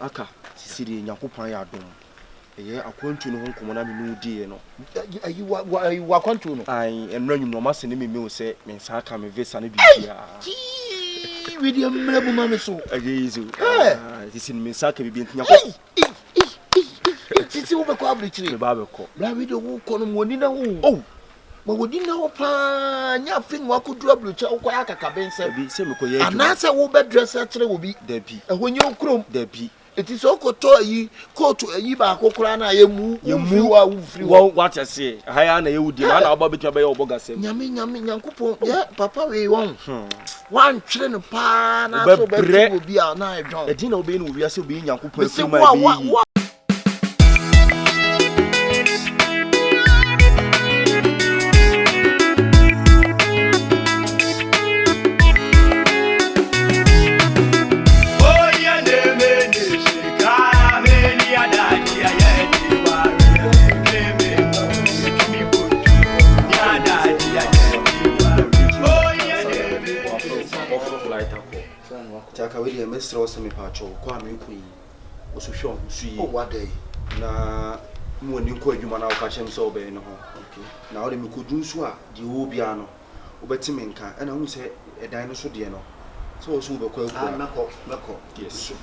aka sisiri nyankopon ya dom eye akwantu no honkomo na me no die no ayi wa kwantu no ai enra nwum no ma se ne me o se me sa aka me visa ne bibia video mrebu ma me so ayezu sisiri me sa aka bibia nyankopon titi wo be ko abrichiri me ba be ko bra video wo ko no woni na wo ma wodi na wo pa nya fin wa ko du abrichiri wo ko akaka bense bi se me ko ye anase wo be dress akyere wo bi da bi ehonye okrom da bi eti so ko to yi coat ayi ba akokora na ye mu wa wu free wa what you say haya na ye wudi na oba betwa be ye oboga sem nyame nyankopon ye papa we won wan twere no pa na so be tu obi a na edon edi na obi no wi ase obi nyankopon fi ma bi Taka we dey mesra o se me pa cho kwa me ku yi o so hwe o su yi o wade na mu oni ko adwuma na o ka chem so be no ho okay na o de me ko dun so a di wo bia no o beti me nka e na hu se edan no so de no so o so be kwa ku meko yes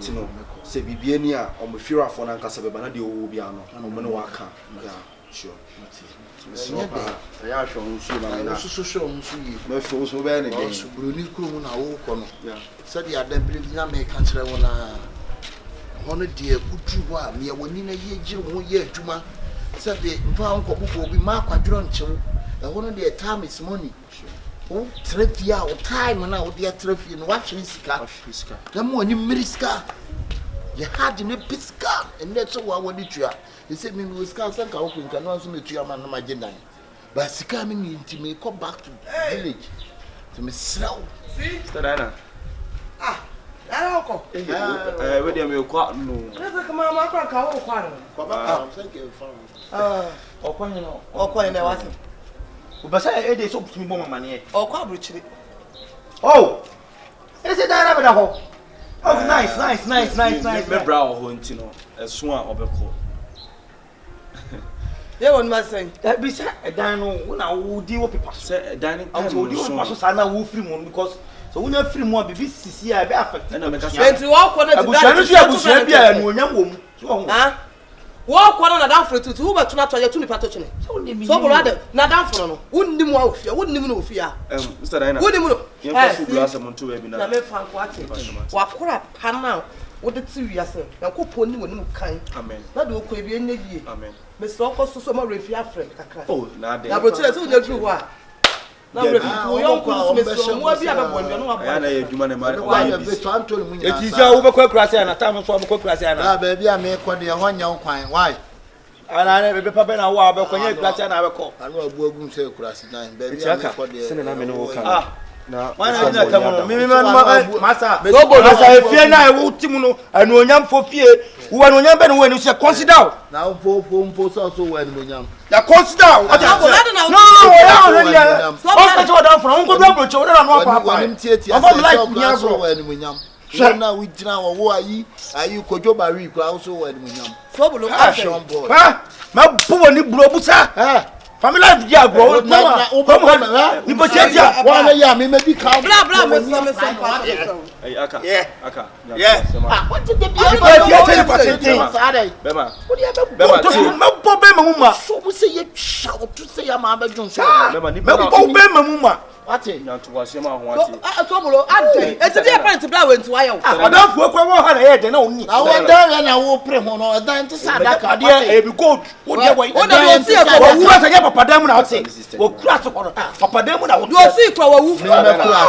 tino se bibie ni a o me fira afo na nka se be ba na de wo bia no o me no wa ka ya sure so ya hwe o su na na so so yi me fo so be ne de so broni kuro na wo ko no said ya dem believe na me ka kire wona hono de kutu ho a me woni na ye gire ho ye adwuma said de mfa nko buko obi ma kwadro nchew e hono de time is money o trafia o time na o de trafia no wa hwe sika na mo ni miriska ye had ne piska and that's what woni tua they say me we ska sanka wo kunka no so me tua ma na magendan ba sika me ni ntime go back to village to me slow see stadana I don't we dey me kwa no let's come ma kwa ka wo kwa no thank you for okwanyi no okwanyi na wase Ubasa e dey so put me bomb mane okwa abruchiri oh is it that na ho oh nice me bra ho ntino eso a obekọ ye won ma sen be say edan no na wo di wo paper say edan ni out wo di wo paper so na wo free mo because so when you free mo bibi sisi a be affect na me ka enti wo kwa na ti abusia no so abusia bia no onyam wo mu so ho ha wo kwa na dan fro tutu wo betu na to ye tu ni pato chine so bolo ade na dan fro no wonnim wa ofia wonnim na ofia Mr. Dana wonnim no yen ko fu glass am to we bi na me fan ko ate wa kora pana wo de ti wiase na ko poni woni mu kan amen na de ko ebi enye die amen me so ko so ma refi afre kakra oh na de na bro tire so nya dru ho a na refi ko yon ko me so mo bi abebo ndu no ya na ye adwuma na ma wa be to antoni mu nya eti ja wo be kwa kurase na time so wo kwa kurase na ah ba bia me ko de ho nya kwan why ana na be papa na wo be kwa nya kurase na be ko anu abu agum se kurase na ba bia me ko de sene na me no ka ah na wana na tamu mi masa masa efie na wo timu no anu onyam fo fie wo anu onyam be no we no se consider na po so wa ni onyam ya consider what no ya so ka to down from ko do approach wo na no apa wa nim tieti asa so wa ni onyam so na we jina wo ayi kojo bari kwa so wa ni onyam so bolo ha ma buwo ni bro busa family life dia bro na ni bo chetia wa na ya me di ka bla me so pa ay aka what did the bema ma bo be ma muma so we say you shout to say ya ma ba dun so bema ni ma bo be ma muma ate nyanto wase ma ho ate so bolo ade eti dey parent bla we ntu ayo odan fu ekwa wo ha na ye de na onni na wo dan na wo pre ho no dan ti sa da ka de e bi gold wo de we wo na si e ko wo kura se ye papa dan mu na wote wo kura se ko no papa dan mu na wote do si ko wa wu me kura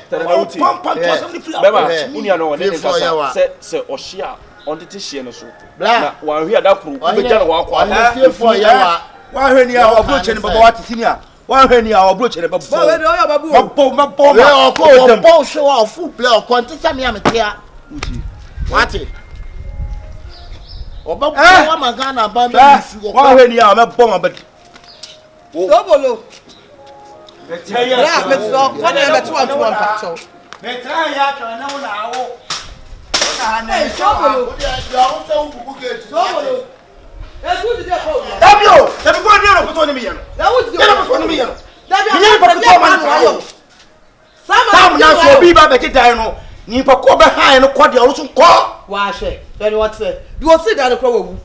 se he pam to some free bema unia no ne nka se o hia on tete hie no so na wa hwe adakuru be gya no wa kwa na fie fo ya wa hwe ni a obroche ni baba wate sini a wa hwe ni a obroche ni baba ba we de oyo babu ma o show wa full play o kon ti sami ametia uti wate oba wa magana ba me su wa hwe ni a me bo ma badi so bolo betia ya me so kwa na me to an picture betia ya ka na wo na awo Hey, Sobolo. Sobolo. Who did that call? Dabio, dabi go ni ro put on me yan. That was the Yana put on me yan. Dabi. Me pa put on man tayo. Sam na so bi ba be kitan no. Ni pa ko be han no ko de o so ko. Wa she. Then what say? You will see that the crowd wu.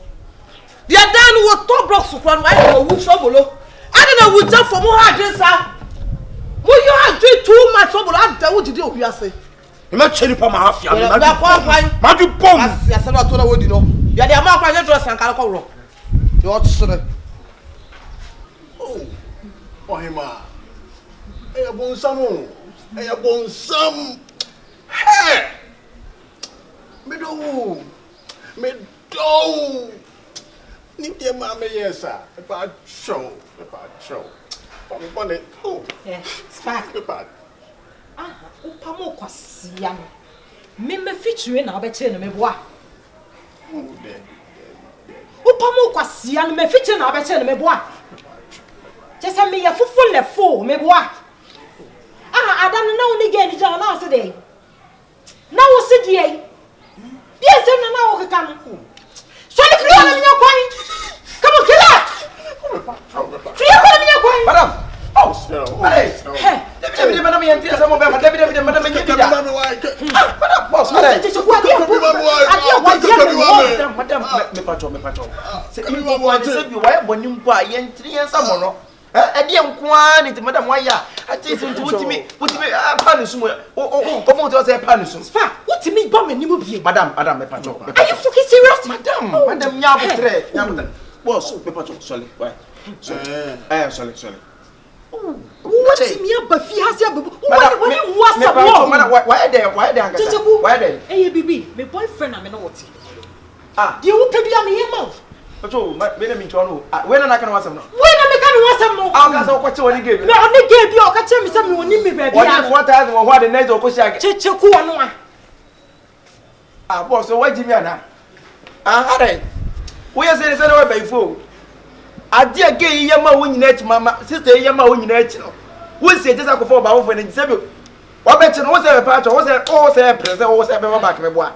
The dan wo to block so crowd I wu Sobolo. I don't know we jump for more hard sir. Mo you are doing too much Sobolo. I tell you today obi ase. E ma cheri pa ma afia. Ma du pom. Ya se na to na wodi no. Ya de ma kwa je dress an kala ko ro. You sure. Oh, Ohima. Hey, Bonsam. Hey, Bonsam. Hey. Me do. Ni dia ma me yesa. Ba show. Pamone. Oh. Yeah. Spark. Ba. Ah, upamo kwasia no. Me feature na obeche no me boa. Oh, there. Upamo kwasia no me feature na obeche no me boa. Just me ya fufu le fo me boa. Ah, adam na oni ge ni ja na o se dey. Na wo se dey. Yes, na wo kaka no. So the free on me kwai. Come on, kill it. Free on me kwai. Madam. Oh, Hey. Hey. Dabi madam yan tia samo be madam madam nyi bida. Madam boss, madam. Madam me pacho. Se mi bo wan se bi wa boni mpo a ye ntiri yan samo no. E de nko a ni ti madam wa ya. Ati se nti wutimi pa ni sumo. O komo to se pa ni sumo. Spa, what me bomb ni mo bie. Madam me pacho. Are you fucking serious? Madam nya butre. Boss, me pacho, sorry. Why? Sorry. What me abafi hasi ababu. Why there? Hey baby, my boyfriend am not what. Ah, you will pay me here mouth. Pacho, me na mi twa when na kan wasam no. When am can wasam no? Ah, ka so kwache woni game. Me oni game bi o ka che me say me woni me baby. What 4000 wo the next okosia. Checheku wono a. Ah, boss, so why Jimmy ana? Ah, hare. We say we by phone. Ade again yema wo nyina echi mama, sister yema wo nyina echi no. Wo se je sakofo ba wo fo ne se bi. Wo be chi no wo se be pacho, wo se prese, wo se be back me boa.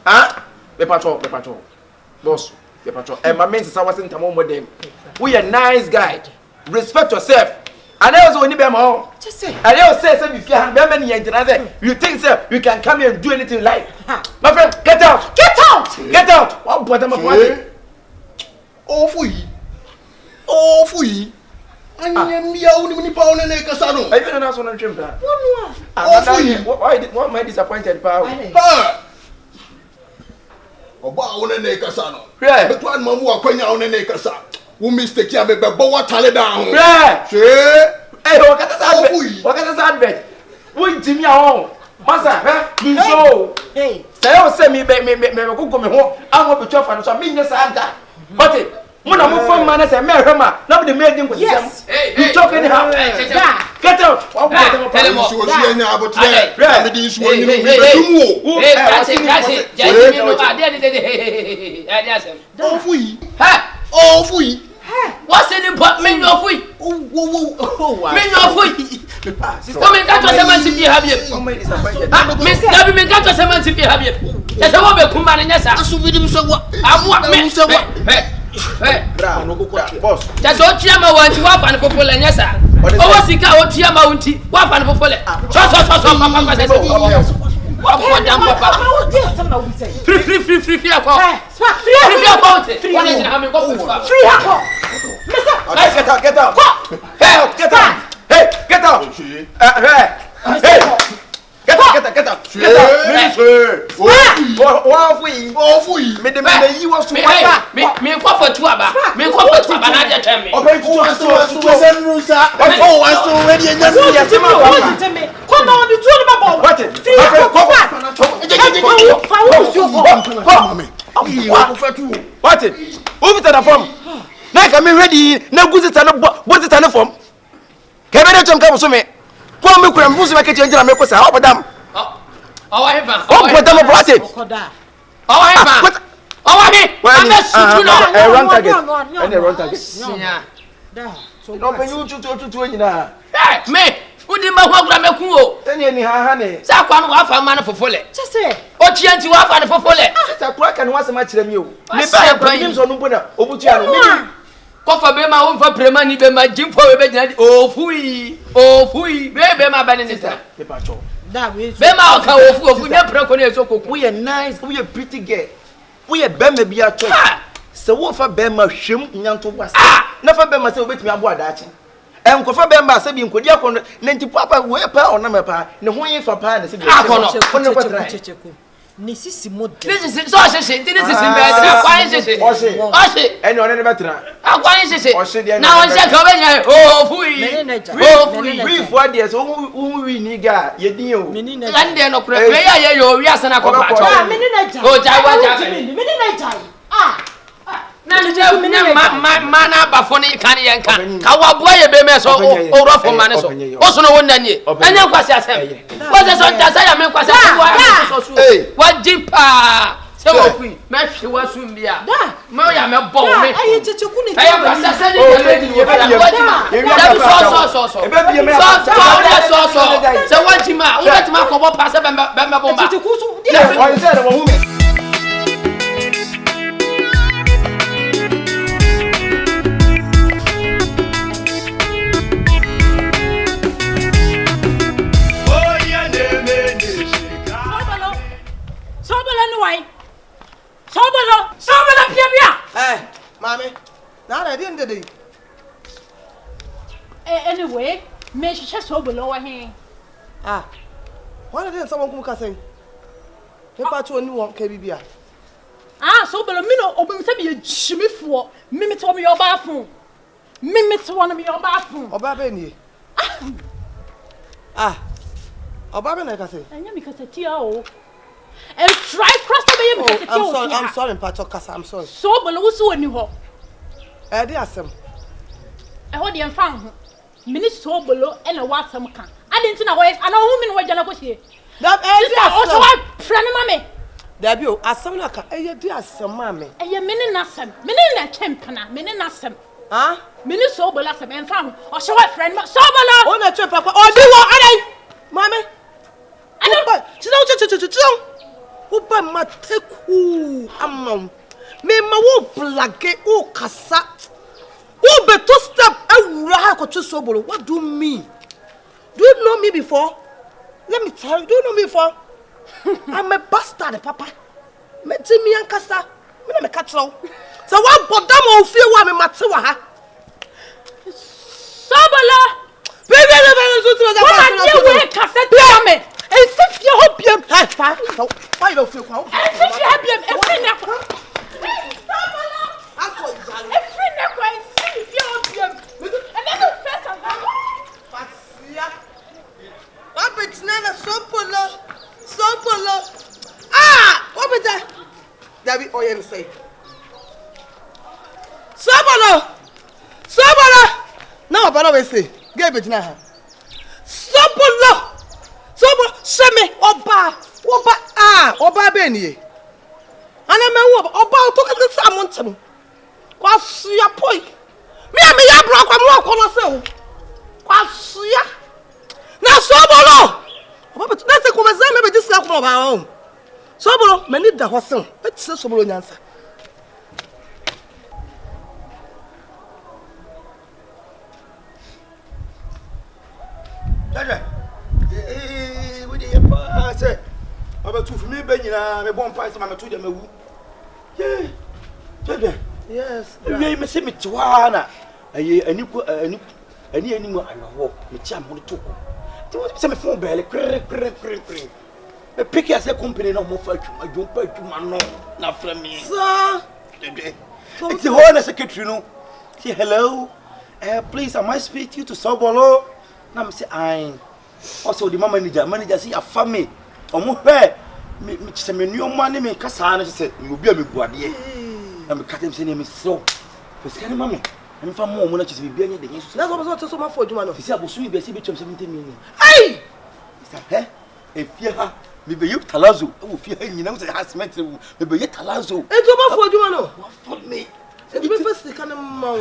Ah? Be pacho. Boss, be pacho. E ma mense sa wase ntamo modem. We a nice guy. Respect yourself. And also when you be ma. Just say. And you say be fear be many engineer say you think say you can come here and do anything like. My friend, get out. Get out. What bottom of what? Oh, fui. Anya mbia uni pa one na kasa no. I don't know so na twem da. Why am I disappointed pa? Pa. Oba one na kasa no. Yeah. Beto an mamu akwanya one na kasa. Wo mistake ya be bo watale down. Yeah. She. Hey, wakata sa advert. Wo ntimi a ho. Masa, mi so. Hey. Say o say me go me ho. Am be twa fa no so me nya sa da. But Muna mo fam man say me hwema na be me din ko sem. You talk anyhow. Get out. Tell him so si anya abotre. Me din so onyi me bedum wo. Kasi. Just me no ade asem. Oh fui. What's in the pot? Me no fui. Me no fui. Come and catch us man si fi habie. Me catch us man si fi habie. Just wo be kuma na nyasa. Aso vidim so wa. Amwa me. Bra no go boss. Just o tia ma wanti wa fa ne fofole nyasa. Owo sika o tia ma wanti wa fa ne fofole. So papa say. Wa ko dam papa. Free akọ. Free akọ. Wa ne jina ha me ko Free akọ. Mesa. Get out. Get out. Hey, get out. Hey. Get out. Wa fui. Me de me yi wo so wa. Me ko fa tu aba. Me ko fa tu aba na je twem me. Open to Senrusa. Oh, I saw ready and just Yes, come on, the two of them. What? What? Over to the form. Now come ready. Now go to the form. Come here to come so me. Come me kura mbuzi wake chenjira me ko sa ho bodam. Oh, heaven. Oh, bodam what? Oh, heaven. Oh, me. I'm not shooting now. Run target. And run target. Yeah. Da. No, when you to nyina. Hey, me. Udi ma ho agura meku o. Eni ni ha ne. Sa kwa no wa fa ma no fofole. Chese. O chianti wa fa no fofole. Sister kura ka no wasema kire mi o. Me ba ya kwa so no bona obutua no. Kofa be ma won fa prema ni be ma jimfo we be gina ofui be ma ba ne nita. Pepa cho. Da we. Be ma o ka ofu nya preko na eso koku. We are nice, we are pretty girl. We are be me bia cho. Se wo fa be ma hwem nyanto basa. Na fa be ma se obetimi abo adachi. Enkofa be ma se bi nkodi akono na nti papa we pa ona me pa ne ho yin fa pa na se bi. Akono checheku. Ni sisi model. This is so sheshe, this is be akwan sheshe. Oshe. Eni one ne betra. Akwan sheshe. Na on se ka be nya ofui. We for there so who we ni ga ye din o. And there no kure ye yo wi asana ko pa cho. Meni na ja. O ja wa ja. Meni na ja. Na ni je ma na ba fo ni kan ye nka. Ka wa bo ye be me so o ro fo ma ne so. O so no won na ni. Anya kwase asem. Wo se so ta sa ya me kwase wo so. Wa jimpa. Se wo fi. Me hwe wa sum bia. Me ya me bo me. Ayi checheku ni. Ayi kwase se ni ye me ni wo fi. Wa jimpa. So. E be bi me So. Se wa jima. Wo betima ko bo pa se be bomba. Checheku so. o se wo hu me. Sobolo pia. Mommy. Now I didn't do it. Anyway, me she sobolo wa hin. Why didn't someone come say? Me pa to onu won ka bibia. Sobolo me no obim se me jimifo. Me to me your bathroom. Me to one me your bathroom. Oba be ni. Oba be na ka say. Anya me ka say tia o. And try cross the way I'm sorry, Pacho Kasa, I'm sorry. So below so any ho. Dear Sam. I hold the found minute so below and a what some can. I didn't know where I know who mean what Jana was here. That also I friend mammy. There be as some like a dear some mammy. A minute nasem, minute champana, minute nasem. Minute so below some and found or so I friend so below. On a trip, Papa, or do what? Mammy. I don't know. Uba mateku amam me ma wo blage o kasa wo beto step awura ha ko Sobolo. What do you mean? Do you know me before? Let me tell you, do you know me before? I'm a bastard, Papa. Me timi ankasa me na me catch now. So what bodam o fie wa me matewa ha Sobolo baby kasa me if you hope you why don't feel how if you have him every neck every neck I see if you hope him and then the first of Pasia what it's nana Sobolo what be that David Oyen say Sobolo now about we say give it now Sobolo Seme Oba Beni. And I may Oba took at the Samonton. Quas ya poi. Me and me ya broke and walk on us. Quas ya. Now Sobolo. But that's a conversation maybe this guy from our home. Sobolo, many the hostel. Let's say Sobolo answer. Say, about 2 for me, Benina, me bon price, my 2 them. Yes, you may see me to Wana. Any more, I know, me cham on the two. Do you say me phone belly? Cring. A pick as a company no more for you. I don't pay to my no, not from me. Sir, it's the whole secretary, no. Say hello. Please, I might speak to you to Sobolo. Now, say, I also the manager see a family. Omo hwe me se me new money me kasa na se me obi a me buade na me katem se ne me so pesika ne mama me fa mo mo na chise bibia nya de yesu na so ma for adwuma no se abosu bi se be twem 70 million ai isa efie ha me be yuk talazo e fie ha nyina se ha cement me be yuk talazo eto ma for adwuma no for me e be first kan ma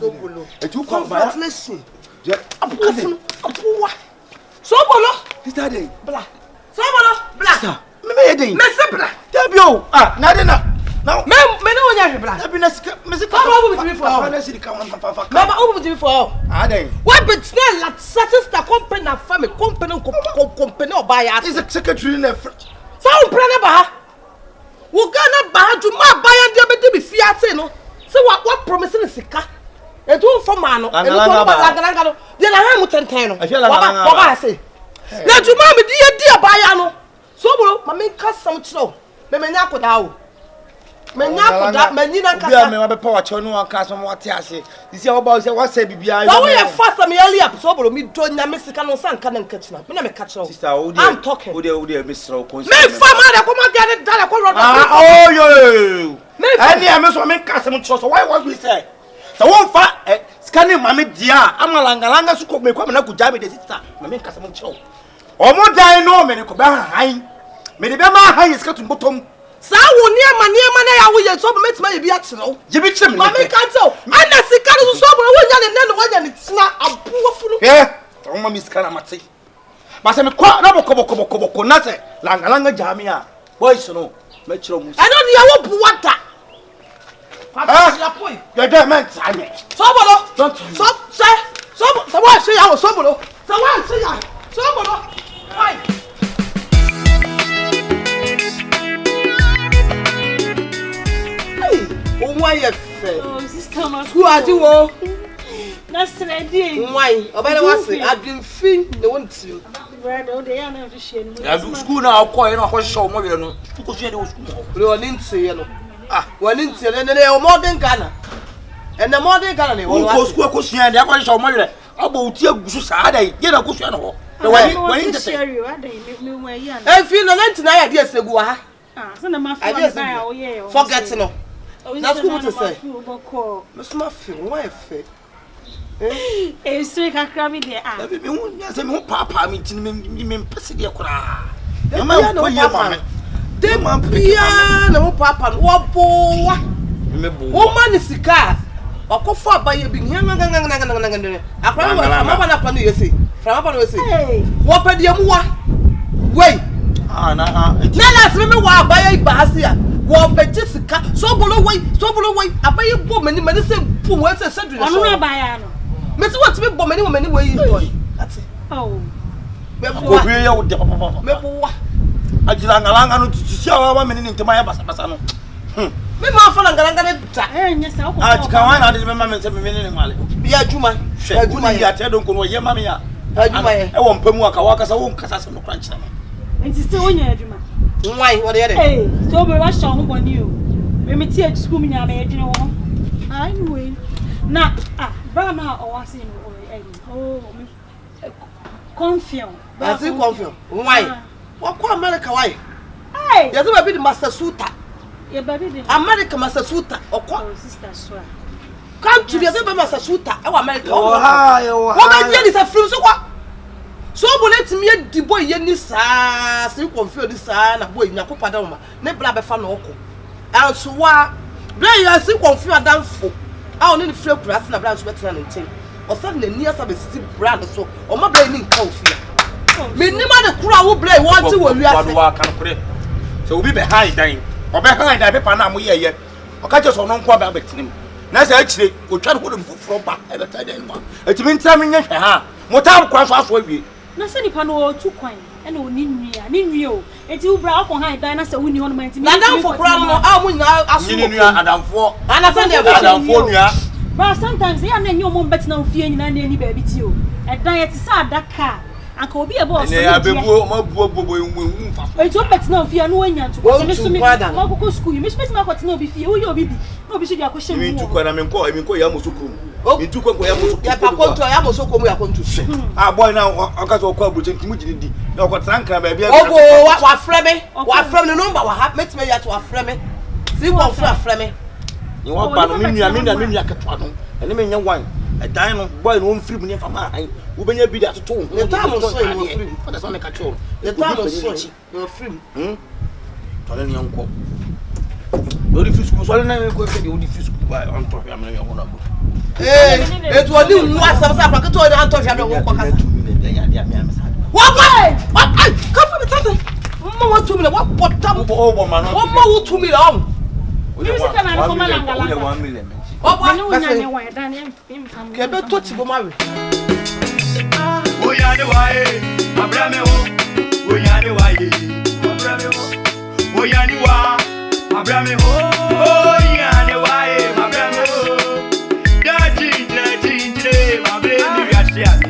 Sobolo e tu kwa ba translation je abuwa So bolo. Sister dey. Bla. So bolo. Bla. Sister. Me dey. Me se bla. Dabio. Ah, na dey na. Now. Me no nya bla. Dabi na sika. Me sika. Papa obu bi for. Papa na sika man fa. Mama obu bi for. Ah dey. What between la sister company na family company oba ya. Is the secretary na. So umprana ba. Wo gana ba ju ma ba ya dia be de bi fiate no. Se wa promise ni sika. Etu fo ma no. Etu fo ba langa no. Dia na ha mu tenten no. Wa ba se. Na ju ma me dia ba ya no. So bro, ma me ka sam chiro. Me nya koda o. Me nya koda, me nyina ka. Bia me wa be pa wa che no wa ka so mo ate ase. Disi o ba o se wa se bibia. So we fast am early up. So bro, me do nya me sika no san ka na nka china. Me na me ka chiro. Sister, I'm talking. O de me sro ko. Me fa ma da ko ma dia da ko road. Oh yo. Ani am so me ka sam chiro so why what we say? So won fa scanning mama dia amalanga su ko me kwa na ku jabe de sister. Me ka sam chiro. Omo dan no me ko ba han. Me de be ma han iska tum bottom. Sa wo niema na ya wo ye so metima ye bi a chiro. Ye bi chim. Ma me ka tell. Ana sika no so bro wo nya ne wo nya ne tina abuofo no. O ma mi sika na mate. Ba se me kwa na boko na se langa jame a. Boys no me chiro mu. E no dia wo bu wata. Your dead man time. Sobolo. Don't so why say ya sobolo? So why say ya? Sobolo. Why? Why you fair? Oh, sister, my who are you? Oh, that's the idea. Why? About what say? I've been feeling they want you. Brother, they are not to share. Ya school now call you know ko show mo we no. Ko share the school. We want into you know. We need to na modern Ghana. And the modern Ghana they want. Ko school ko share dey ko show mo we. Abo uti agusu saa dey. Ye na ko share no ho. When share you, I dey me we ya. Eh feel no 99 ideas segu ha. So na ma feel forget no. Na school what to say? Miss ma feel why fair. Eh so ka krami dey ah. Me hu nya se me hu papa me tin me pese dey kura. Me ma ko ye ma me. Dey ma pia na mo papa wo bo wa. Me bo. Wo ma ni sika. Akofo abaye bi nganga akwa wa fama na kwa no yesi. Fama no yesi. Wo pede mu wa. Wei. Na last me wa abaye bahasi a. Wo beje sika. So bolo wei abaye bo mani se pum we se sedu na so. Onu abaye no. Me se what me bo mani wei toy. Ati. Oh. Me bo ko bi ye wo de papa. Me bo wa. Ajira ngalanga no tisi awa mani ntema ya basa no. Me ma fa ngalanga ne ta. Nya sa ko. Tika wan na de me ma me se me ne ngale. Bi adwuma. Adwuma ya te don ko no ye ma me ya. Adwuma ye. E wo mpamu aka wa kasa wo nkasa se no kranche na. Nti se wonya adwuma. Why what dey? Eh, so be wa show ho boni o. Me ti a school me nya me adwene wo. Anyway. Na bra na o wa se no oh me confirm. I say confirm. Why? What ko America why? Hey. You say be the master suitor. Yeah, baby the America master suitor okwa. Oh, sister so. Come to the be master suitor e America. Oh hi. What be here is a film so kwa. So bo let me di boy ye ni saa se confirm ni saa na boy nyakopa da ma. Ne bra be fa na okọ. And so wa bra you see confirm adamfo. A oni ni free kura na bra so betra na nchen. O sa na ni asa be si brand so. O ma bra ni nka ofia. Me ni ma de kura wo bra want to wo wiase. Wa kan kure. So obi be hide dan. Obe hide dan paper na mo ye. O ka je so no nko ba betinim. Na sa akire o twa no dem fufuro ba e beta dan ma. Etimi ntam nye hwe ha. Motam kwa so aso awie. Na se nipa no tu kwan e na oni nwie o. Enti wo bra akọ hide dan na se woni hono ma enti. Na dan for kura no a mo nyina aso. Ni nua adamfo. Ana se dey adamfo nua. But sometimes ya na enyo mo betina ofie nyina na ani ba bi ti o. E dan ye ti sa adaka. Anka obi e bo so. Ne abebu ma buo enwu fa. Enti o betina ofie no wanya nto. Se me so me ma kokko school. Me spet ma kwatina obi fie. Wo ye obi bi. Na obi so di akọhye mu. Mi ntu kwa na me nko ya mosukuru. Mi ntu kwa ya mosukuru. Ya pa konto ya mosoko mu ya konto. Ah boy na akaso okọ abuche ntimu jini di. Na okọ tranka ba bia. Ogo wa freme. Wa freme no number wa ha metime ya to wa freme. Si wa freme. Ni wa ba no me nua ketwa no. Ene me nya wan. Dan no boy no mfiri mu ne fa ma han. Wo benya bi da toto ho. Ne ta mo so e mo free. Fa da so me ka cho. Ne ta mo so e free. Tole ni anko. Odi fisku so le na ko fe di odi fisku ba on to ya me na bo. Etu odi nwa asam sa kwa keto odi anto hwa do wo kwa kasa. What? Come for me, Tata. Mama, 2 million. What? Oh, man. What more 2 million? Music and I'm coming along. 1 million. What? Daniel, Quebec touch go marry. Oh, yeah, the way. Abrame.